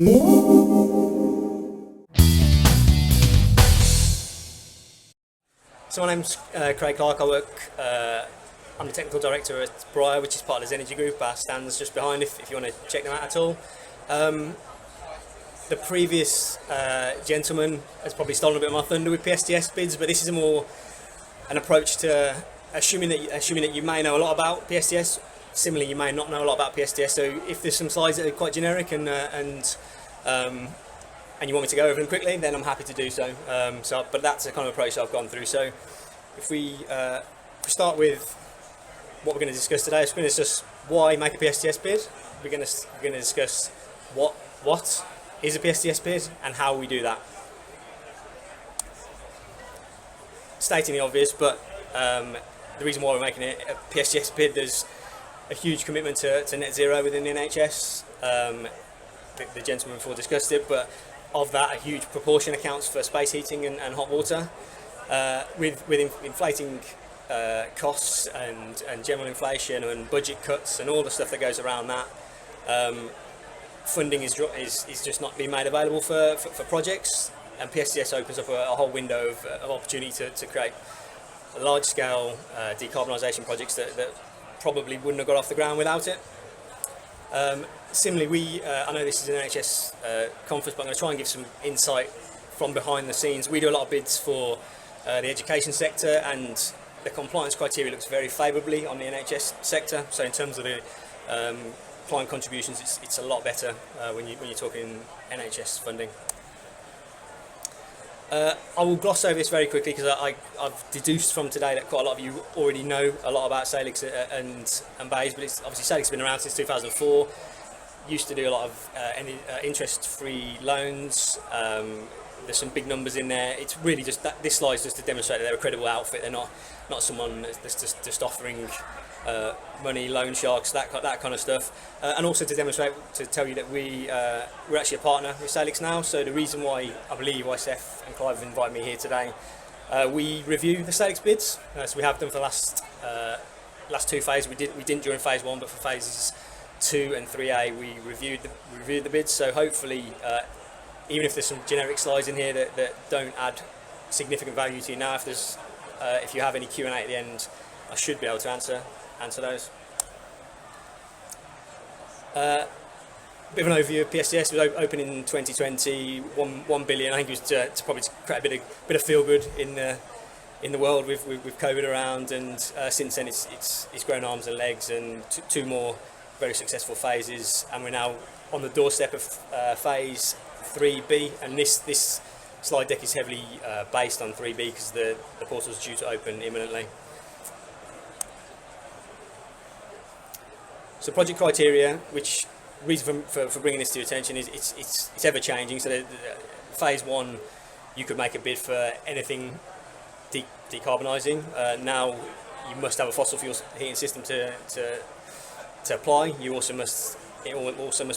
So my name's Craig Clark. I work. I'm the technical director at Briar, which is part of the Zenergi group. Our stand's just behind if you want to check them out at all. The previous gentleman has probably stolen a bit of my thunder with PSTS bids, but this is more an approach to assuming that you may know a lot about PSTS. Similarly, you may not know a lot about PSTS. So if there's some slides that are quite generic and you want me to go over them quickly, then I'm happy to do so. But that's the kind of approach that I've gone through. So if we start with what we're going to discuss today, we're going to discuss why make a PSTS bid. We're going to discuss what is a PSTS bid and how we do that. Stating the obvious, but the reason why we're making it a PSTS bid, there's a huge commitment to net zero within the NHS. The gentleman before discussed it, but of that, a huge proportion accounts for space heating and hot water. With inflating costs and general inflation and budget cuts and all the stuff that goes around that, funding is just not being made available for projects, and PSTS opens up a whole window of opportunity to create large-scale decarbonisation projects that probably wouldn't have got off the ground without it. Similarly, I know this is an NHS conference, but I'm going to try and give some insight from behind the scenes. We do a lot of bids for the education sector, and the compliance criteria looks very favourably on the NHS sector. So in terms of the client contributions, it's a lot better when you're talking NHS funding. I will gloss over this very quickly because I've deduced from today that quite a lot of you already know a lot about Salix and BAYS, but it's obviously Salix has been around since 2004. Used to do a lot of interest-free loans. There's some big numbers in there. It's really just that this slide is just to demonstrate that they're a credible outfit. They're not someone that's just offering money, loan sharks, that kind of stuff, and also to demonstrate, to tell you that we're actually a partner with Salix now. So the reason why I believe Seth and Clive have invited me here today, we review the Salix bids. So we have done for the last two phases. We didn't during phase 1, but for phases 2 and 3A we reviewed the bids. So hopefully, even if there's some generic slides in here that don't add significant value to you now, if you have any Q&A at the end, I should be able to answer those. Bit of an overview of PSTS. It was open in 2020, 1 billion. I think it was to probably create a bit of feel good in the world with COVID around, and since then it's grown arms and legs, and two more very successful phases, and we're now on the doorstep of phase 3B, and this slide deck is heavily based on 3B because the portal is due to open imminently. So project criteria, which reason for bringing this to your attention is it's ever changing. So phase 1, you could make a bid for anything decarbonising. Now you must have a fossil fuel heating system to apply. It also must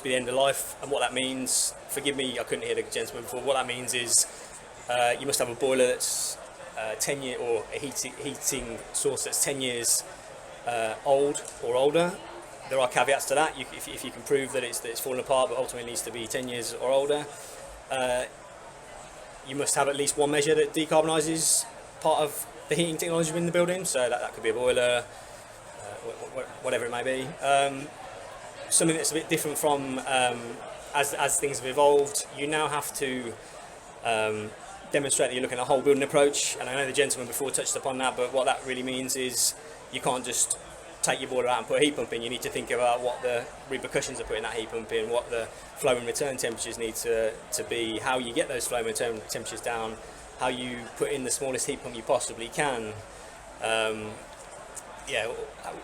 be the end of life, and what that means, forgive me, I couldn't hear the gentleman before. What that means is you must have a boiler that's 10 year, or a heating source that's 10 years old or older. There are caveats to that. If you can prove that it's fallen apart, but ultimately needs to be 10 years or older. You must have at least one measure that decarbonises part of the heating technology in the building. So that could be a boiler, whatever it may be. Something that's a bit different from as things have evolved. You now have to demonstrate that you're looking at a whole building approach. And I know the gentleman before touched upon that, but what that really means is you can't just take your boiler out and put a heat pump in. You need to think about what the repercussions of putting that heat pump in, what the flow and return temperatures need to be, how you get those flow and return temperatures down, how you put in the smallest heat pump you possibly can.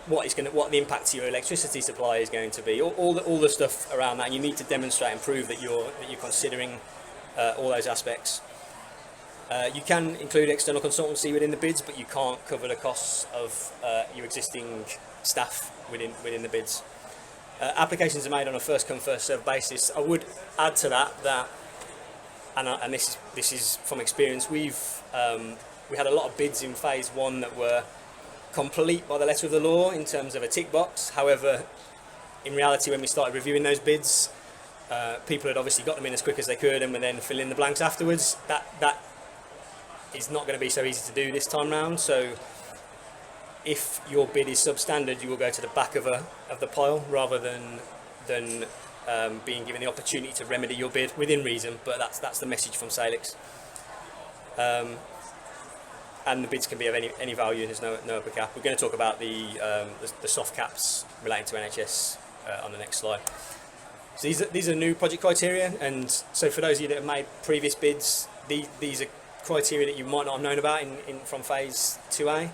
What the impact to your electricity supply is going to be, all the stuff around that. And you need to demonstrate and prove that you're considering all those aspects. You can include external consultancy within the bids, but you can't cover the costs of your existing staff within the bids. Applications are made on a first come first served basis. I would add to that and this is from experience. We had a lot of bids in phase 1 that were complete by the letter of the law in terms of a tick box. However, in reality, when we started reviewing those bids, people had obviously got them in as quick as they could and were then filling in the blanks afterwards. That is not going to be so easy to do this time round. So if your bid is substandard, you will go to the back of the pile rather than being given the opportunity to remedy your bid within reason. But that's the message from Salix. And the bids can be of any value. There's no upper cap. We're going to talk about the soft caps relating to NHS on the next slide. So these are new project criteria, and so for those of you that have made previous bids, these are criteria that you might not have known about from phase 2A.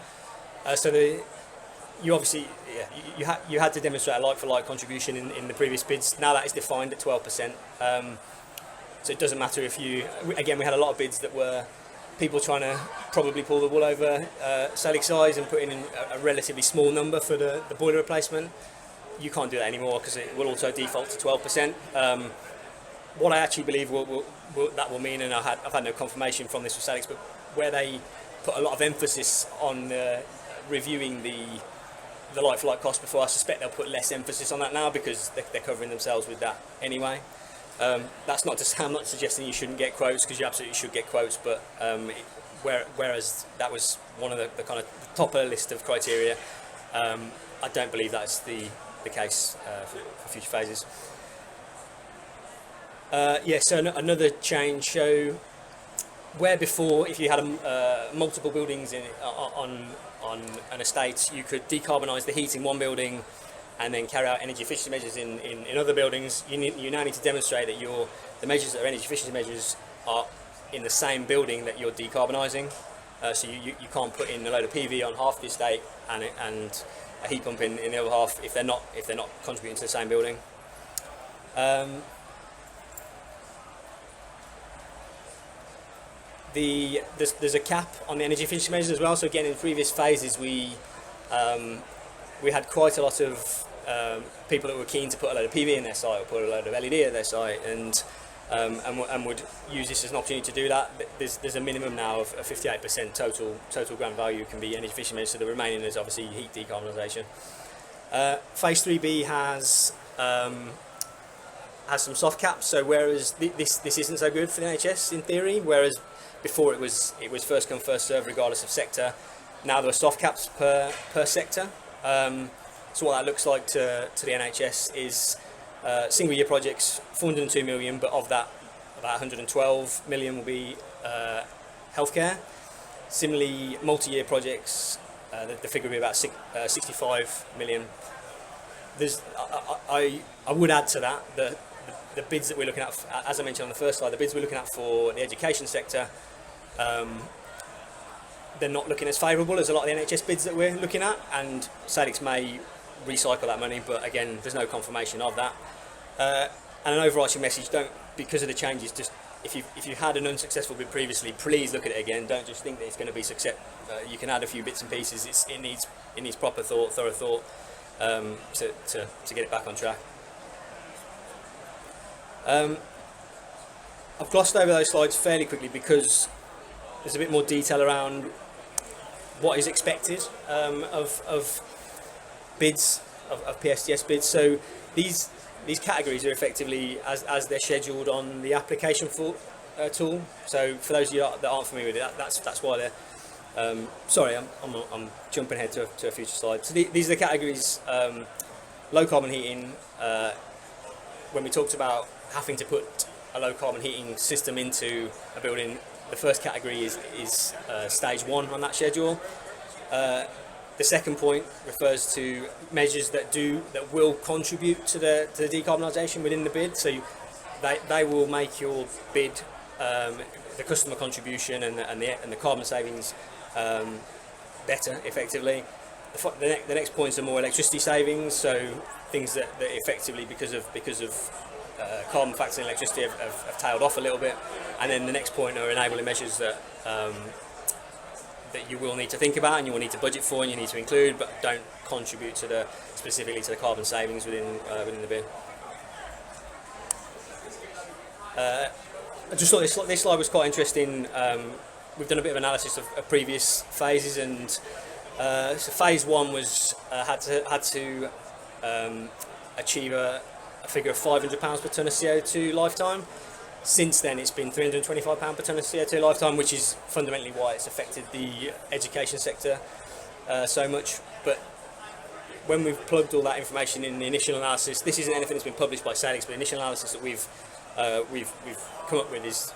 You obviously you had to demonstrate a like-for-like contribution in the previous bids. Now that is defined at 12%. So it doesn't matter if we had a lot of bids that were people trying to probably pull the wool over Salix eyes and put in a relatively small number for the boiler replacement. You can't do that anymore because it will also default to 12%. What I actually believe that will mean, and I've had no confirmation from this with Salix, but where they put a lot of emphasis on reviewing the like-for-like cost before, I suspect they'll put less emphasis on that now because they're covering themselves with that anyway. That's not to say I'm not suggesting you shouldn't get quotes, because you absolutely should get quotes, but whereas that was one of the kind of top of the list of criteria, I don't believe that's the case for future phases. So another change. So where before, if you had multiple buildings on an estate, you could decarbonise the heat in one building and then carry out energy efficiency measures in other buildings. You now need to demonstrate that the measures that are energy efficiency measures are in the same building that you're decarbonising. So you can't put in a load of PV on half the estate and a heat pump in the other half if they're not contributing to the same building. There's a cap on the energy efficiency measures as well. So again, in previous phases, we had quite a lot of people that were keen to put a load of PV in their site or put a load of LED at their site, and would use this as an opportunity to do that. There's a minimum now of 58% total grant value can be energy efficient measures, so the remaining is obviously heat decarbonisation. Phase 3B has some soft caps. So whereas this isn't so good for the NHS in theory, whereas before it was first come first serve regardless of sector, now there are soft caps per sector. So what that looks like to the NHS is single year projects 402 million, but of that about 112 million will be healthcare. Similarly, multi-year projects, the figure will be about 65 million. I would add to that the bids that we're looking at, as I mentioned on the first slide, the bids we're looking at for the education sector, they're not looking as favourable as a lot of the NHS bids that we're looking at, and Salix may recycle that money, but again, there's no confirmation of that. And an overarching message: because of the changes, just if you had an unsuccessful bid previously, please look at it again. Don't just think that it's going to be success. You can add a few bits and pieces. It needs proper thought, thorough thought, to get it back on track. I've glossed over those slides fairly quickly because there's a bit more detail around what is expected of bids, of PSTS bids. So these categories are effectively as they're scheduled on the application tool. So for those of you that aren't familiar with it, that's why they're. Sorry, I'm jumping ahead to a future slide. So these are the categories: low carbon heating. When we talked about having to put a low carbon heating system into a building, the first category is stage 1 on that schedule. The second point refers to measures that will contribute to the decarbonisation within the bid. So they will make your bid, the customer contribution and the carbon savings better effectively. The next points are more electricity savings, so things that effectively because of carbon factor and electricity have tailed off a little bit. And then the next point are enabling measures that you will need to think about and you will need to budget for and you need to include, but don't contribute specifically to the carbon savings within the bid. I just thought this slide was quite interesting. We've done a bit of analysis of previous phases, and so phase 1 was had to achieve a a figure of £500 per tonne of CO2 lifetime. Since then, it's been £325 per tonne of CO2 lifetime, which is fundamentally why it's affected the education sector so much. But when we've plugged all that information in the initial analysis, this isn't anything that's been published by Salix, but the initial analysis that we've come up with is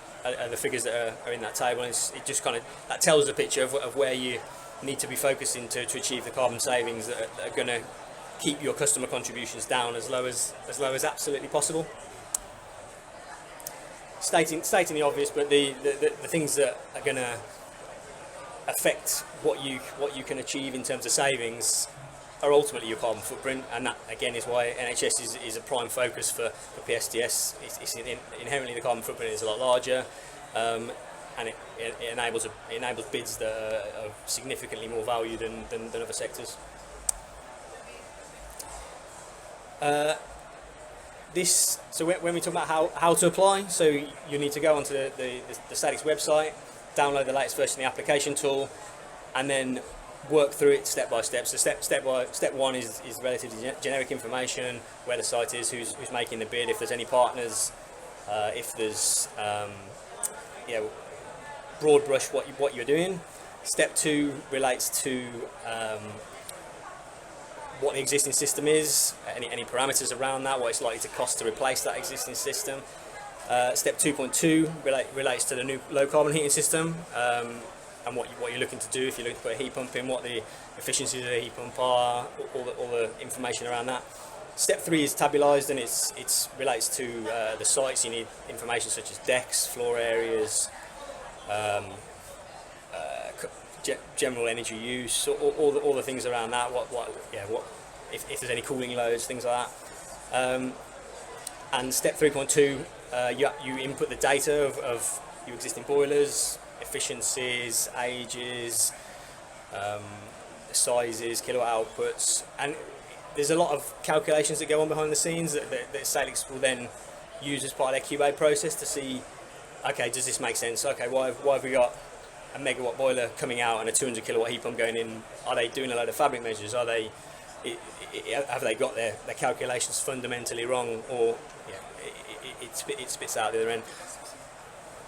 the figures that are in that table, and it just kind of that tells a picture of where you need to be focusing to achieve the carbon savings that are going to keep your customer contributions down as low as absolutely possible. Stating the obvious, but the things that are going to affect what you can achieve in terms of savings are ultimately your carbon footprint, and that again is why NHS is a prime focus for PSTS. It's inherently the carbon footprint is a lot larger, and it enables bids that are significantly more value than other sectors. So when we talk about how to apply, so you need to go onto the Salix website, download the latest version of the application tool, and then work through it step by step. So step one is relatively generic information, where the site is, who's making the bid, if there's any partners, if there's broad brush what you're doing. Step two relates to what the existing system is, any parameters around that, what it's likely to cost to replace that existing system. Step 2.2 relates to the new low carbon heating system, and what you're looking to do. If you're looking to put a heat pump in, what the efficiencies of the heat pump are, all the information around that. Step 3 is tabularized, and it relates to the sites. You need information such as decks, floor areas, general energy use, all the things around that. If there's any cooling loads, things like that. And step 3.2, you input the data of your existing boilers, efficiencies, ages, sizes, kilowatt outputs, and there's a lot of calculations that go on behind the scenes that Salix will then use as part of their QA process to see, okay, does this make sense? Okay, why have we got a megawatt boiler coming out and a 200 kilowatt heat pump going in? Are they doing a load of fabric measures? Have they got their calculations fundamentally wrong, or it spits out the other end?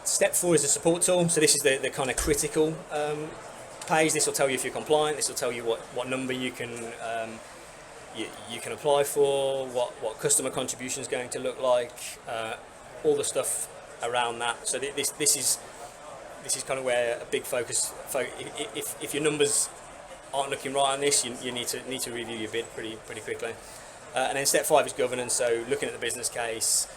Step 4 is the support tool. So this is the kind of critical page. This will tell you if you're compliant. This will tell you what number you can apply for, what customer contribution is going to look like, all the stuff around that. So this is kind of where a big focus. If your numbers aren't looking right on this, you need to review your bid pretty quickly. And then step 5 is governance. So looking at the business case,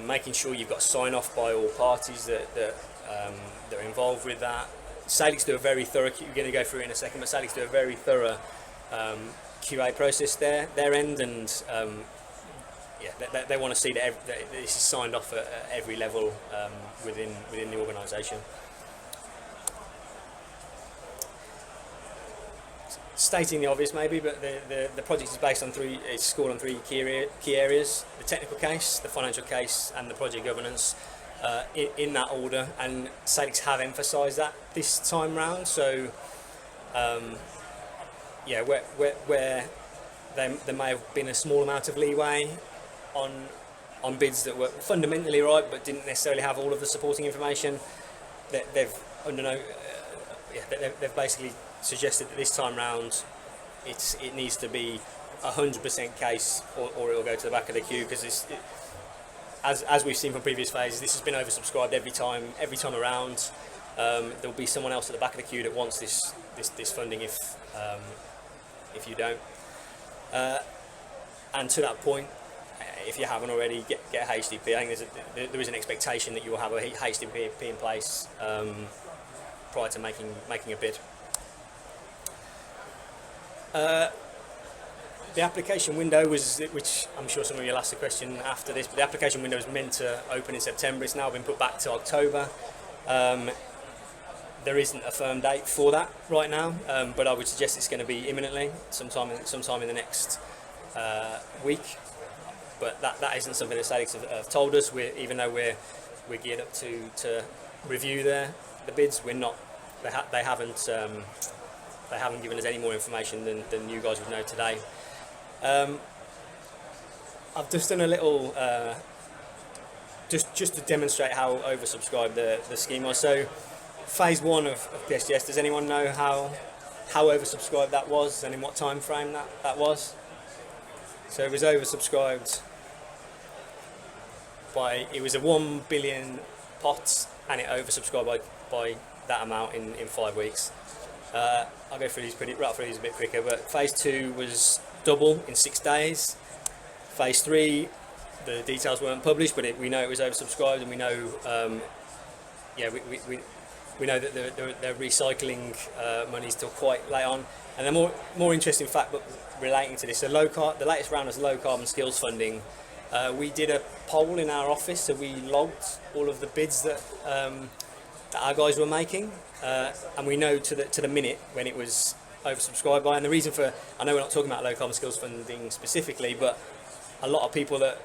making sure you've got sign off by all parties that are involved with that. Salix do a very thorough. You're going to go through it in a second, but Salix do a very thorough QA process their end, and they want to see that this is signed off at every level within the organisation. Stating the obvious maybe, but the project is based on it's scored on three key areas: the technical case, the financial case, and the project governance, in that order. And Salix have emphasised that this time round. So where there may have been a small amount of leeway on bids that were fundamentally right but didn't necessarily have all of the supporting information, they've basically suggested that this time round it needs to be 100% case, or it'll go to the back of the queue, because as we've seen from previous phases, this has been oversubscribed every time around. There'll be someone else at the back of the queue that wants this funding if you don't. And to that point, if you haven't already, get a HDP. I think there is an expectation that you will have a HDP in place prior to making a bid. The application window which I'm sure some of you will ask the question after this, but the application window was meant to open in September. It's now been put back to October. There isn't a firm date for that right now, but I would suggest it's going to be imminently, sometime in the next week. But that isn't something that Salix have told us. Even though we're geared up to review the bids, we're not. They haven't given us any more information than you guys would know today. I've just done a little, just to demonstrate how oversubscribed the scheme was. So phase one of PSTS, does anyone know how oversubscribed that was and in what time frame that was? So it was oversubscribed it was a 1 billion pot, and it oversubscribed by that amount in 5 weeks. I'll go through these a bit quicker, but phase 2 was double in 6 days. Phase 3, the details weren't published, but we know it was oversubscribed, and we know we know that they're recycling monies till quite late on. And the more interesting fact, but relating to this, so the latest round was low carbon skills funding. We did a poll in our office, so we logged all of the bids that our guys were making, and we know to the minute when it was oversubscribed by. And the reason for, I know we're not talking about low carbon skills funding specifically, but a lot of people that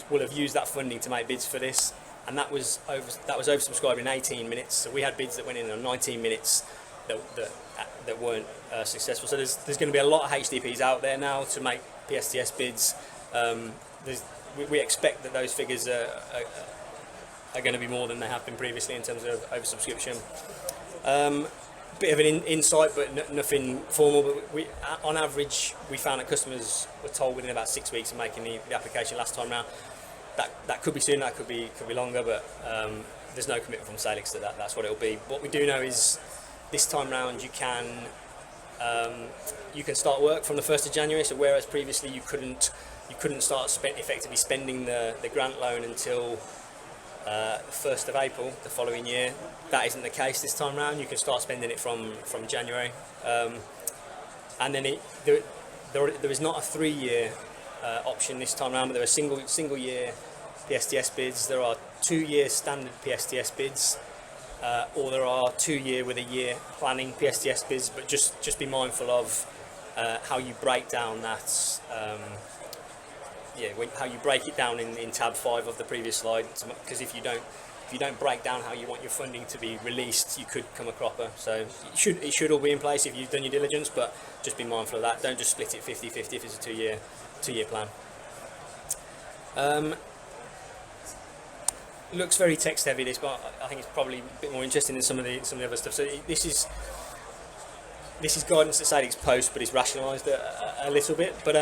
will have used that funding to make bids for this, and that was oversubscribed in 18 minutes. So we had bids that went in 19 minutes that weren't successful. So there's going to be a lot of HDPs out there now to make PSTS bids. We expect that those figures are going to be more than they have been previously in terms of oversubscription. Bit of an insight, but nothing formal. But on average, we found that customers were told within about 6 weeks of making the application last time round. That could be soon, that could be longer, but there's no commitment from Salix that that's what it'll be. What we do know is this time round you can start work from the 1st of January. So whereas previously you couldn't start effectively spending the grant loan until the 1st of April the following year, that isn't the case this time round. You can start spending it from January, and then there is not a 3-year option this time round, but there are single year PSTS bids. There are 2-year standard PSTS bids, or there are 2-year with a year planning PSTS bids. But just be mindful of how you break down that. How you break it down in tab 5 of the previous slide, because if you don't break down how you want your funding to be released, you could come a cropper. So it should all be in place if you've done your diligence, but just be mindful of that. Don't just split it 50-50 if it's a 2-year plan. It looks very text heavy, this, but I think it's probably a bit more interesting than some of the other stuff. So this is guidance that Salix post, but it's rationalised a little bit. But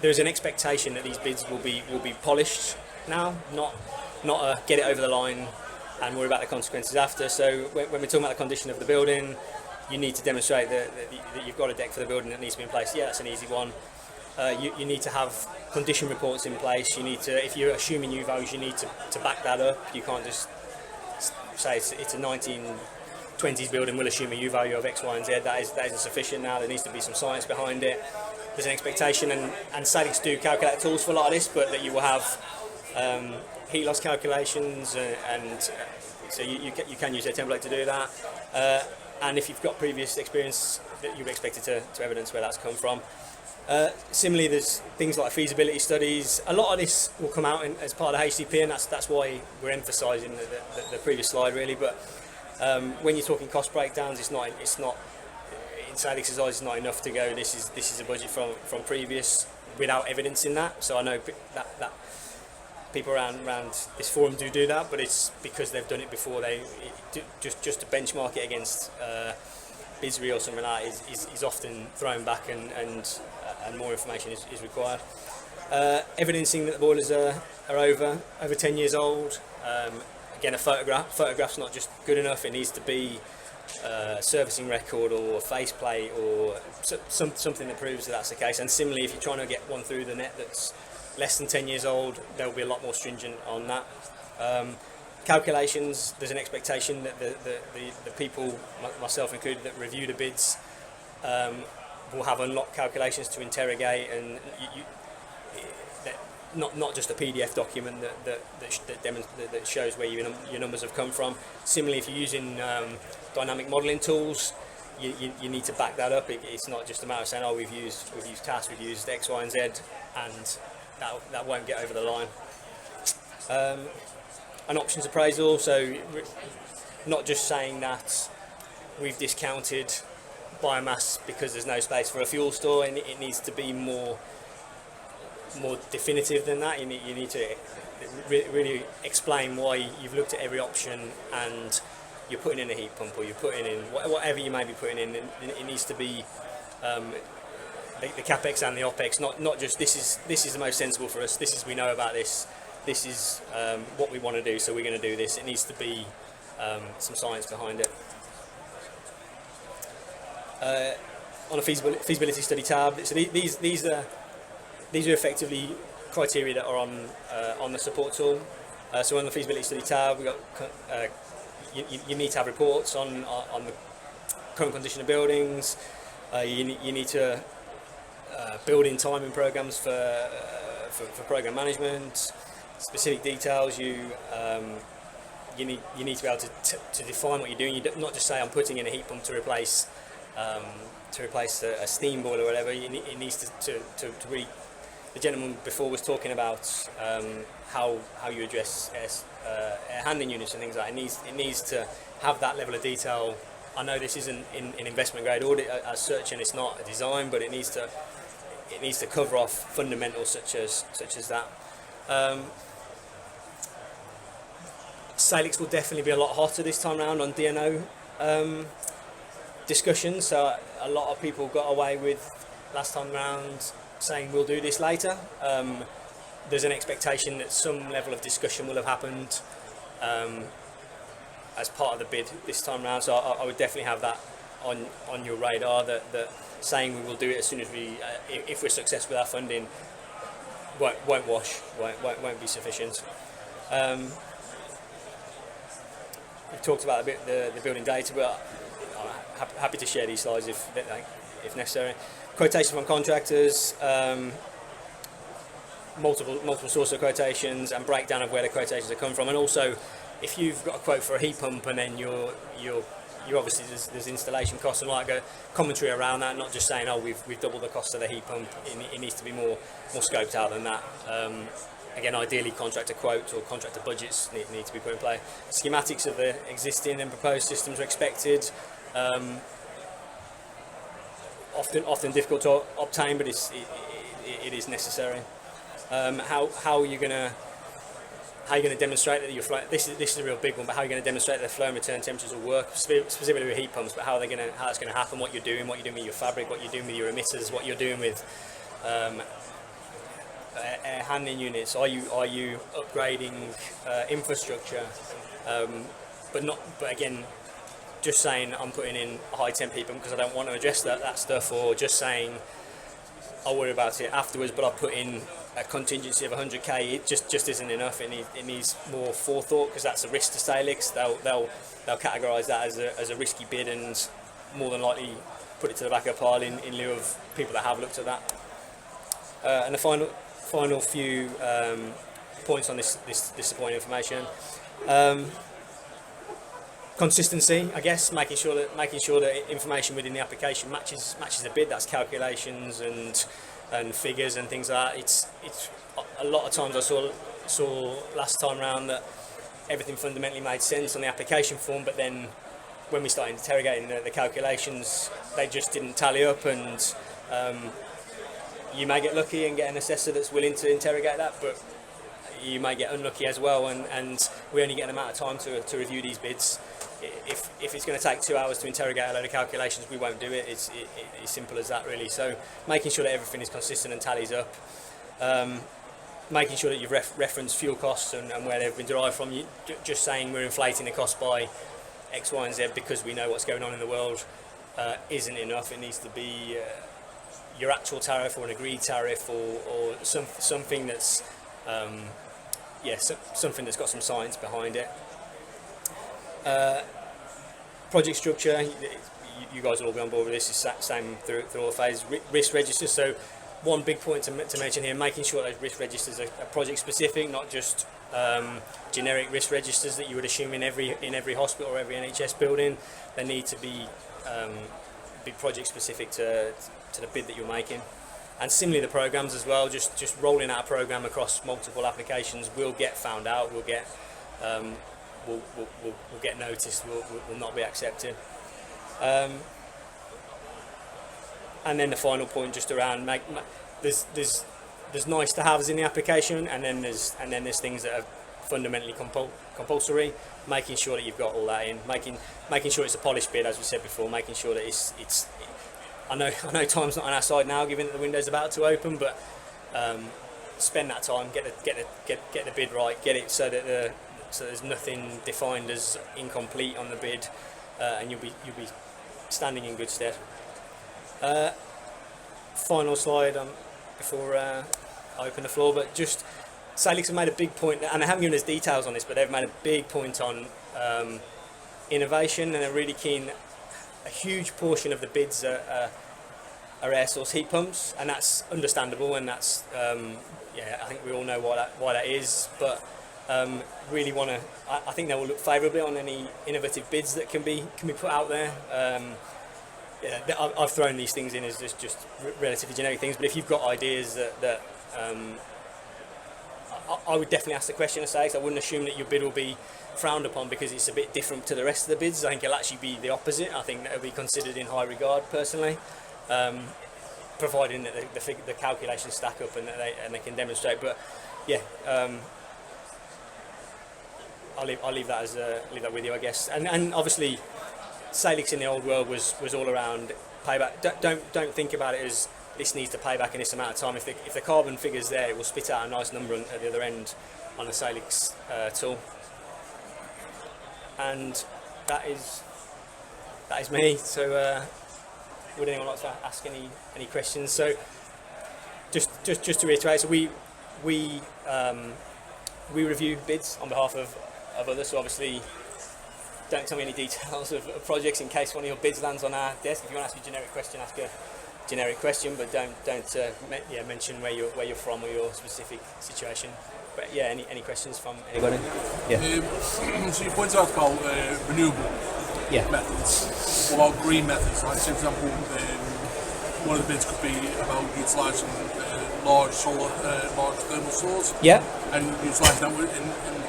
there's an expectation that these bids will be polished now, not get it over the line and worry about the consequences after. So when we're talking about the condition of the building, you need to demonstrate that you've got a deck for the building that needs to be in place. Yeah, that's an easy one. You need to have condition reports in place. You need to, if you're assuming new values, you need to back that up. You can't just say it's a 1920s building, we'll assume a U value of X, Y and Z. That isn't sufficient now. There needs to be some science behind it. There's an expectation, and Salix do calculate tools for a lot of this, but that you will have heat loss calculations, and so you can use their template to do that. And if you've got previous experience, that you're expected to evidence where that's come from. Similarly, there's things like feasibility studies. A lot of this will come out as part of the HDP, and that's why we're emphasising the previous slide really. But when you're talking cost breakdowns, it's not in Salix's eyes, it's not enough to go. This is a budget from previous without evidence in that. So I know that people around this forum do that, but it's because they've done it before. Just to benchmark it against BISRI or something like that is often thrown back, and more information is required. Evidencing that the boilers are over 10 years old. Again, a photograph's not just good enough. It needs to be a servicing record or a faceplate or something that proves that that's the case. And similarly, if you're trying to get one through the net that's less than 10 years old, they'll be a lot more stringent on that. Calculations, there's an expectation that the people, myself included, that review the bids will have unlocked calculations to interrogate, and not just a PDF document that shows where your numbers have come from. Similarly, if you're using dynamic modelling tools, you need to back that up. It's not just a matter of saying, oh, we've used CAS, we've used X, Y and Z, and that won't get over the line. An options appraisal, so not just saying that we've discounted biomass because there's no space for a fuel store, and it needs to be more more definitive than that. You need to really explain why you've looked at every option and you're putting in a heat pump, or you're putting in whatever you may be putting in. It needs to be the capex and the opex, not just this is the most sensible for us. We know about this. This is what we want to do, so we're going to do this. It needs to be some science behind it. On a feasibility study tab, so these are effectively criteria that are on the support tool. So on the feasibility study tab, we got you need to have reports on the current condition of buildings. You need to build in timing programs for program management. Specific details. You need to be able to define what you're doing. You not just say I'm putting in a heat pump to replace a steam boiler or whatever. It needs to really. The gentleman before was talking about how you address air handling units and things like that. It needs to have that level of detail. I know this isn't in investment grade audit as such, and it's not a design, but it needs to cover off fundamentals such as that. Salix will definitely be a lot hotter this time around on DNO discussions. So a lot of people got away with last time round saying we'll do this later. There's an expectation that some level of discussion will have happened as part of the bid this time round. So I would definitely have that on your radar. That saying we will do it as soon as if we're successful with our funding, won't be sufficient. We've talked about a bit the building data, but I'm happy to share these slides if necessary. Quotation from contractors, multiple source of quotations, and breakdown of where the quotations are coming from. And also, if you've got a quote for a heat pump and then you're obviously there's installation costs and like a commentary around that, not just saying we've doubled the cost of the heat pump. It needs to be more scoped out than that. Again, ideally contractor quotes or contractor budgets need to be put in play. Schematics of the existing and proposed systems are expected. Often difficult to obtain, but it is necessary. How are you going to demonstrate that your flow? This is a real big one, but how are you going to demonstrate that the flow and return temperatures will work, specifically with heat pumps? But how that's going to happen? What you're doing with your fabric, what you're doing with your emitters, what you're doing with air handling units. Are you upgrading infrastructure? But again, just saying I'm putting in a high temp heat pump because I don't want to address that stuff, or just saying I'll worry about it afterwards, but I'll put in a contingency of 100k. It just isn't enough. It needs more forethought, because that's a risk to Salix. They'll categorise that as a risky bid and more than likely put it to the back of the pile in lieu of people that have looked at that. And the final few points on this disappointing information. Consistency, I guess, making sure that information within the application matches the bid. That's calculations and figures and things like that. It's a lot of times I saw last time round that everything fundamentally made sense on the application form, but then when we started interrogating the calculations, they just didn't tally up, and you may get lucky and get an assessor that's willing to interrogate that, but you may get unlucky as well, and we only get an amount of time to review these bids. If it's going to take 2 hours to interrogate a load of calculations, we won't do it. It's simple as that, really. So making sure that everything is consistent and tallies up, making sure that you've referenced fuel costs and where they've been derived from. Just saying we're inflating the cost by X, Y and Z because we know what's going on in the world isn't enough. It needs to be your actual tariff or an agreed tariff, or something that's something that's got some science behind it. Project structure, you guys will all be on board with this. It's same through all the phases. Risk registers. So one big point to mention here, making sure those risk registers are project specific, not just generic risk registers that you would assume in every hospital or every NHS building. They need to be project specific to the bid that you're making. And similarly the programs as well, just rolling out a program across multiple applications will get found out, will get noticed, will not be accepted. And then the final point, just around there's there's nice to haves in the application, and then there's things that are fundamentally compulsory. Making sure that you've got all that in, making sure it's a polished bid, as we said before, making sure that it's. I know time's not on our side now, given that the window's about to open, but spend that time, get the bid right, get it so that so there's nothing defined as incomplete on the bid, and you'll be standing in good stead. Final slide before I open the floor, but just Salix have made a big point, and they haven't given us details on this, but they've made a big point on innovation, and they're really keen. A huge portion of the bids are air source heat pumps, and that's understandable, and that's I think we all know why that is, but really want to. I think they will look favourably on any innovative bids that can be put out there. I've thrown these things in as just relatively generic things, but if you've got ideas that I would definitely ask the question of Salix. I wouldn't assume that your bid will be frowned upon because it's a bit different to the rest of the bids. I think it'll actually be the opposite. I think that will be considered in high regard personally, providing that the calculations stack up and that they can demonstrate. But yeah, I'll leave that with you, I guess. And obviously, Salix in the old world was all around payback. Don't think about it as this needs to pay back in this amount of time. If the carbon figure's there, it will spit out a nice number at the other end on the Salix tool. And that is me. So would anyone like to ask any questions? So just to reiterate, so we review bids on behalf of others. So obviously, don't tell me any details of projects in case one of your bids lands on our desk. If you want to ask a generic question, ask a generic question, but don't mention where you're from or your specific situation. But yeah, any questions from anybody? Yeah. So you pointed out about renewable methods. What about green methods? Like, for example, one of the bids could be about utilising large solar, large thermal stores. Yeah. And utilising that in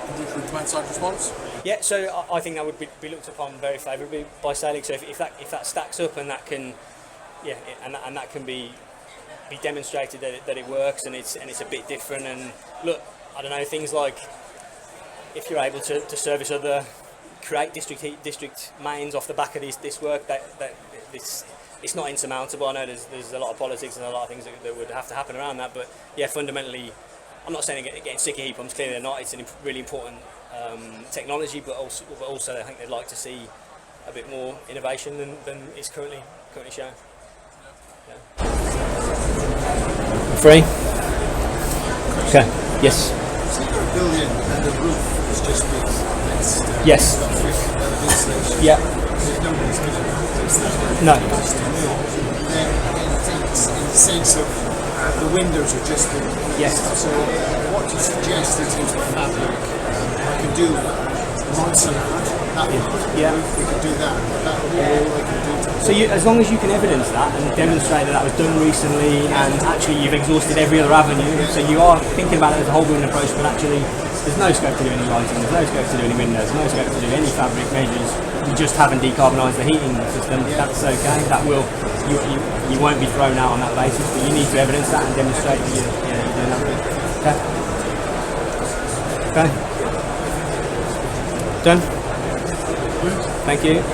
conjunction with demand-side response. Yeah, so I think that would be looked upon very favourably by Salix. So if that stacks up and that can, and that can be demonstrated that it works and it's a bit different. And look, I don't know, things like if you're able to service create district mains off the back of this work, that it's not insurmountable. I know there's a lot of politics and a lot of things that would have to happen around that, but yeah, fundamentally, I'm not saying getting sick of heat pumps. Clearly, they're not. It's a really important technology, but also I think they'd like to see a bit more innovation than is currently shown. Yeah. Free. Okay. Yes. So you've got a building and the roof is just big. Yes. Yeah. Nobody's going to replace that. No. Then in the sense of the windows are just big. Yes. So what you suggest in terms of fabric, I can do monsoonade, that one. Yeah. We can do that. That wall, I can do. So as long as you can evidence that and demonstrate that was done recently, and actually you've exhausted every other avenue, so you are thinking about it as a whole building approach, but actually there's no scope to do any lighting, there's no scope to do any windows, no scope to do any fabric measures. You just haven't decarbonised the heating system. That's okay. That will you won't be thrown out on that basis, but you need to evidence that and demonstrate that you're doing that. Okay. Done. Thank you.